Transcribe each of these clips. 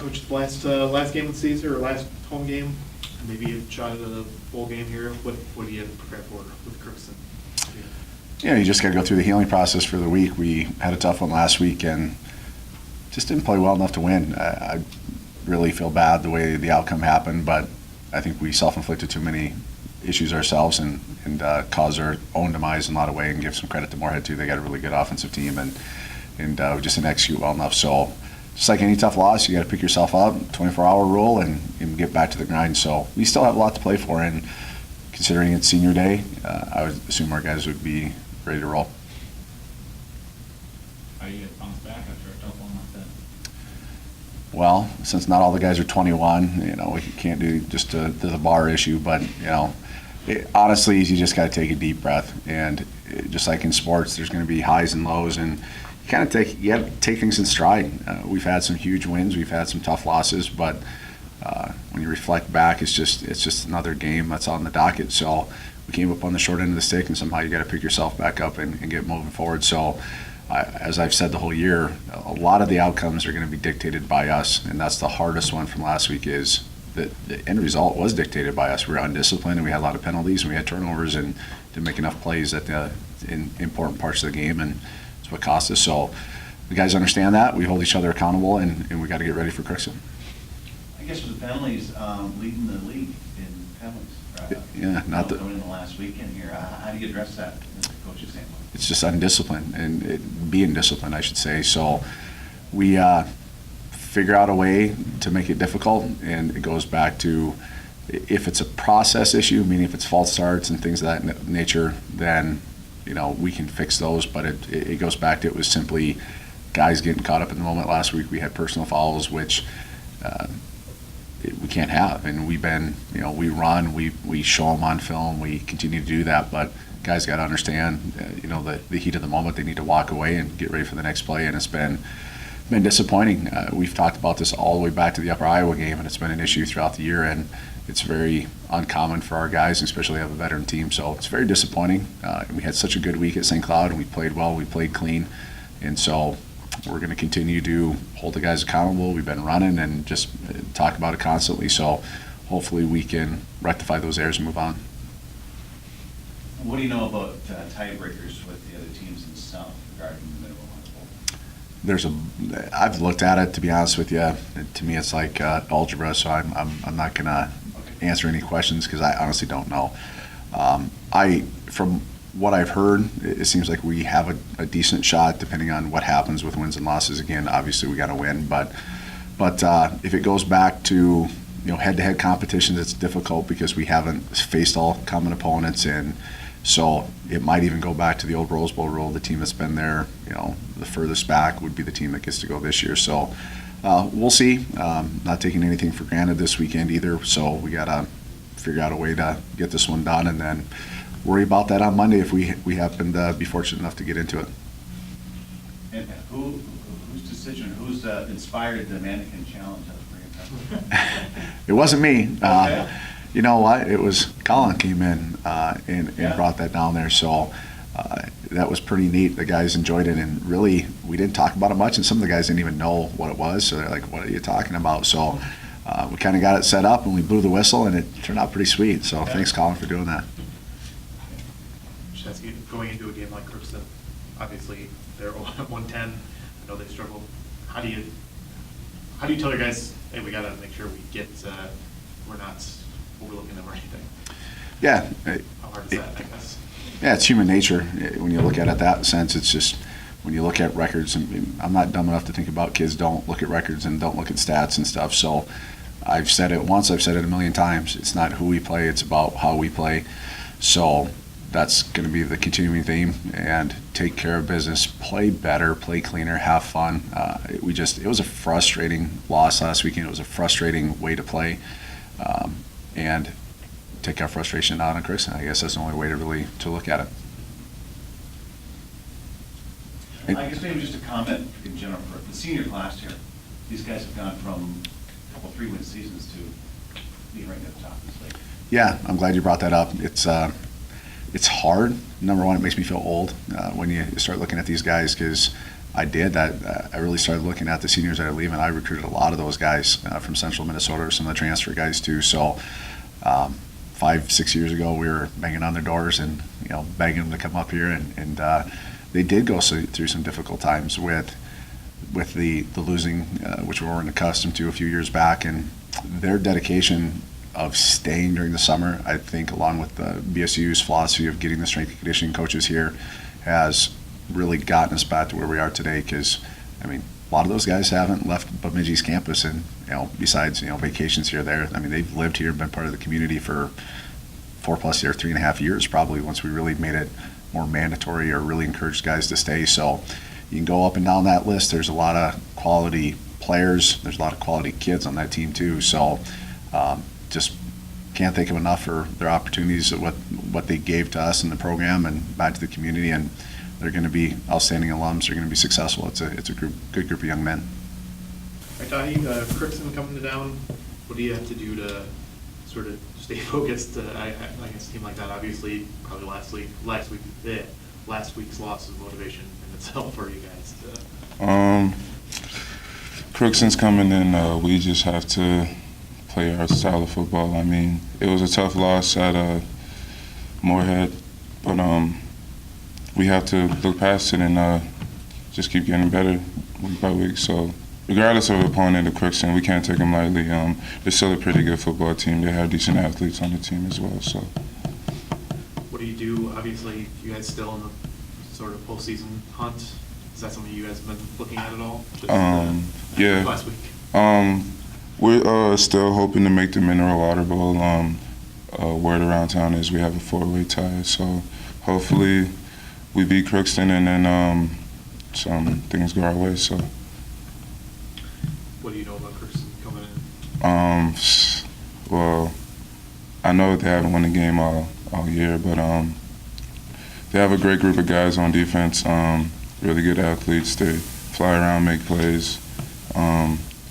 Coach, the last game of the season or last home game, maybe a shot at a bowl game here. What do you prepare for with Crookston? Yeah, you just got to go through the healing process for the week. We had a tough one last week and just didn't play well enough to win. I really feel bad the way the outcome happened, but I think we self-inflicted too many issues ourselves and caused our own demise in a lot of ways. And give some credit to Moorhead too. They got a really good offensive team and we just didn't execute well enough. So just like any tough loss, you got to pick yourself up, 24-hour rule, and get back to the grind. So we still have a lot to play for, and considering it's senior day, I would assume our guys would be ready to roll. How do you get bounced back after a tough one like that? Well, since not all the guys are 21, we can't do just the bar issue, but honestly, you just got to take a deep breath, and just like in sports, there's going to be highs and lows, and you got to take things in stride. We've had some huge wins, we've had some tough losses, but when you reflect back, it's just another game that's on the docket. So we came up on the short end of the stick, and somehow you got to pick yourself back up and get moving forward. So as I've said the whole year, a lot of the outcomes are going to be dictated by us, and that's the hardest one from last week. Is that the end result was dictated by us. We were undisciplined, and we had a lot of penalties, and we had turnovers, and didn't make enough plays in important parts of the game, and it's what cost us. So the guys understand that. We hold each other accountable, and we got to get ready for Crookston. I guess with the penalties, leading the league in penalties. Yeah, not going in the last weekend here. How do you address that as a coach's standpoint? It's just undisciplined and being disciplined, I should say. So we figure out a way to make it difficult, and it goes back to if it's a process issue, meaning if it's false starts and things of that nature, then we can fix those. But it goes back to it was simply guys getting caught up in the moment. Last week we had personal fouls, which we can't have, and we've been, we run, we show them on film, we continue to do that, but guys got to understand, the heat of the moment. They need to walk away and get ready for the next play, and it's been disappointing. We've talked about this all the way back to the Upper Iowa game, and it's been an issue throughout the year, and it's very uncommon for our guys, especially have a veteran team, so it's very disappointing. We had such a good week at St. Cloud, and we played well, we played clean, and so we're going to continue to hold the guys accountable. We've been running and just talk about it constantly, so hopefully we can rectify those errors and move on. What do you know about tiebreakers with the other teams in the South regarding the minimum bowl? I've looked at it, to be honest with you. To me, it's like algebra, so I'm not going to answer any questions because I honestly don't know. From what I've heard, it seems like we have a decent shot depending on what happens with wins and losses. Again, obviously we got to win, but if it goes back to head-to-head competitions, it's difficult because we haven't faced all common opponents, and so it might even go back to the old Rose Bowl rule. The team that's been there, the furthest back would be the team that gets to go this year. So we'll see. Not taking anything for granted this weekend either. So we got to figure out a way to get this one done, and then worry about that on Monday if we happen to be fortunate enough to get into it. And whose decision, who's inspired the mannequin challenge? It wasn't me. Okay. You know what? It was Colin came in and brought that down there. So that was pretty neat. The guys enjoyed it, and really we didn't talk about it much, and some of the guys didn't even know what it was. So they're like, "What are you talking about?" So we kind of got it set up, and we blew the whistle, and it turned out pretty sweet. So thanks, Colin, for doing that. Going into a game like Crookston, obviously they're 110. I know they struggle. How do you tell your guys, hey, we got to make sure we get, we're not overlooking them or anything? Yeah. How hard is that, I guess? Yeah, it's human nature. When you look at it that sense, it's just when you look at records, and I'm not dumb enough to think about kids don't look at records and don't look at stats and stuff. So I've said it once, I've said it a million times. It's not who we play, it's about how we play. So that's going to be the continuing theme, and take care of business, play better, play cleaner, have fun. It was a frustrating loss last weekend. It was a frustrating way to play, and take our frustration out on Crookston. I guess that's the only way to look at it. I guess maybe just a comment in general for the senior class here. These guys have gone from a couple 3-win seasons to being right at the top of this league. Yeah, I'm glad you brought that up. It's hard. Number one, it makes me feel old when you start looking at these guys, because I did, that I really started looking at the seniors that are leaving. I recruited a lot of those guys from Central Minnesota, or some of the transfer guys too. So 5-6 years ago, we were banging on their doors and begging them to come up here, and they did go through some difficult times with the losing, which we weren't accustomed to a few years back, and their dedication of staying during the summer, I think, along with the BSU's philosophy of getting the strength and conditioning coaches here, has really gotten us back to where we are today. Because, I mean, a lot of those guys haven't left Bemidji's campus, and besides vacations here or there, I mean, they've lived here, been part of the community for 4+ years, 3.5 years probably, once we really made it more mandatory or really encouraged guys to stay. So you can go up and down that list. There's a lot of quality players. There's a lot of quality kids on that team too. So just can't thank them enough for their opportunities, what they gave to us in the program and back to the community. And they're going to be outstanding alums. They're going to be successful. It's a good group of young men. All right, Tahi, Crookston coming to town. What do you have to do to sort of stay focused? Against a team like that, obviously, probably last week's loss is motivation in itself for you guys. Crookston's coming in. We just have to play our style of football. I mean, it was a tough loss at Moorhead, but we have to look past it and just keep getting better week by week. So regardless of opponent at Crookston, we can't take them lightly. They're still a pretty good football team. They have decent athletes on the team as well. So What do you do? Obviously, you guys still in the sort of postseason hunt. Is that something you guys have been looking at all? Yeah. Last week. We're still hoping to make the Mineral Water Bowl. Word around town is we have a 4-way tie, so hopefully we beat Crookston and then some things go our way. So. What do you know about Crookston coming in? Well, I know they haven't won a game all year, but they have a great group of guys on defense. Really good athletes. They fly around, make plays,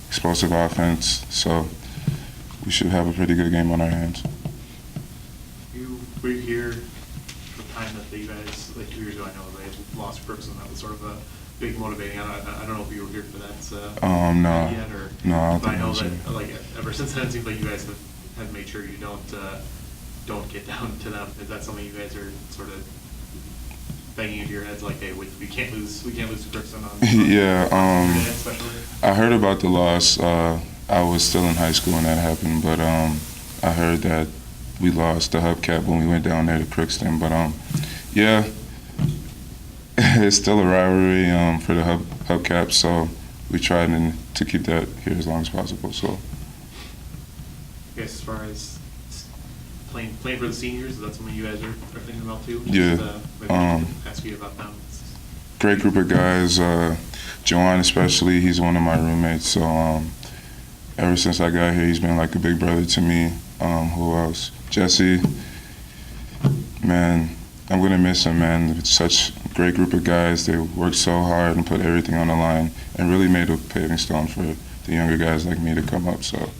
explosive offense. So we should have a pretty good game on our hands. Were you here for the time that you guys, like 2 years ago, I know they lost Crookston. That was sort of a big motivating. I don't know if you were here for that No. yet, or No, I don't but I think know I was that here. like ever since then, it seems like you guys have made sure you don't get down to them. Is that something you guys are sort of banging into your heads, like, hey, we can't lose to Crookston on Yeah. especially? I heard about the loss. I was still in high school when that happened, but I heard that we lost the hubcap when we went down there to Crookston. But yeah, it's still a rivalry for the hubcap, so we tried to keep that here as long as possible. So. I guess as far as playing for the seniors, is that something you guys are thinking about too? Yeah. Maybe we can ask you about them. Great group of guys. Joanne especially, he's one of my roommates. So ever since I got here, he's been like a big brother to me. Who else? Jesse. Man, I'm going to miss him, man. It's such a great group of guys. They worked so hard and put everything on the line and really made a paving stone for the younger guys like me to come up. So